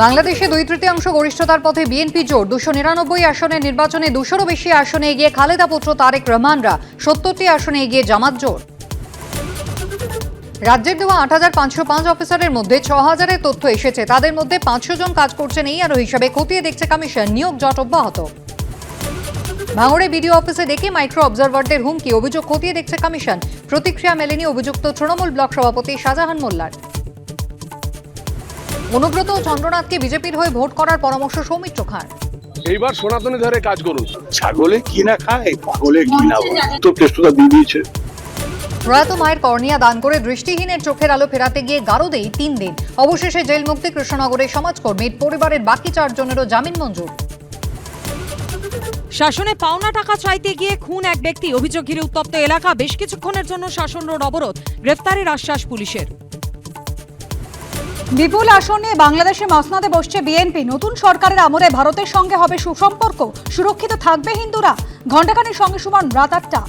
বাংলাদেশে 2/3 গরিষ্ঠতার পথে বিএনপি জোট 299 আসনের নির্বাচনে 200-রও বেশি আসনে এগিয়ে খালেদা পুত্র তারেক রহমানরা, 70টি আসনে এগিয়ে জামাত জোট। রাজ্যের দেওয়া 8,505 অফিসারের মধ্যে 6,000-এর তথ্য এসেছে, তাদের মধ্যে 500 জন কাজ করছেন এই আরও হিসাবে খতিয়ে দেখছে কমিশন, নিয়োগ জট অব্যাহত। ভাঙড়ে বিডিও অফিসে ডেকে মাইক্রো অবজারভারদের হুমকি, অভিযোগ খতিয়ে দেখছে কমিশন, প্রতিক্রিয়া মেলেনি অভিযুক্ত তৃণমূল ব্লক সভাপতি শাহজাহান মোল্লার। অনুব্রত চন্দ্রনাথকে বিজেপির হয়ে ভোট করার পরামর্শ সৌমিত্র খান। এইবার সনাতনী ধারে কাজ করুন। ছাগলে কি না খায়, পাগলে কি না বলে, তো কেষ্টতা দিয়ে দিয়েছে। প্রয়াত মায়ের কর্নিয়া দান করে দৃষ্টিহীনের চোখের আলো ফেরাতে গিয়ে গারদেই 3 দিন, অবশেষে জেল মুক্তি কৃষ্ণনগরের সমাজকর্মীর, পরিবারের বাকি 4 জনেরও জামিন মঞ্জুর। শাসনে পাওনা টাকা চাইতে গিয়ে খুন এক ব্যক্তি, অভিযোগ ঘিরে উত্তপ্ত এলাকা, বেশ কিছুক্ষণের জন্য শাসন রোড অবরোধ, গ্রেফতারের আশ্বাস পুলিশের। বিপুল আসন নিয়ে বাংলাদেশে মসনদে বসছে বিএনপি, নতুন সরকারের আমলে ভারতের সঙ্গে হবে সুসম্পর্ক, সুরক্ষিত থাকবে হিন্দুরা। ঘণ্টাখানেক সঙ্গে সুমন, রাত 8টা।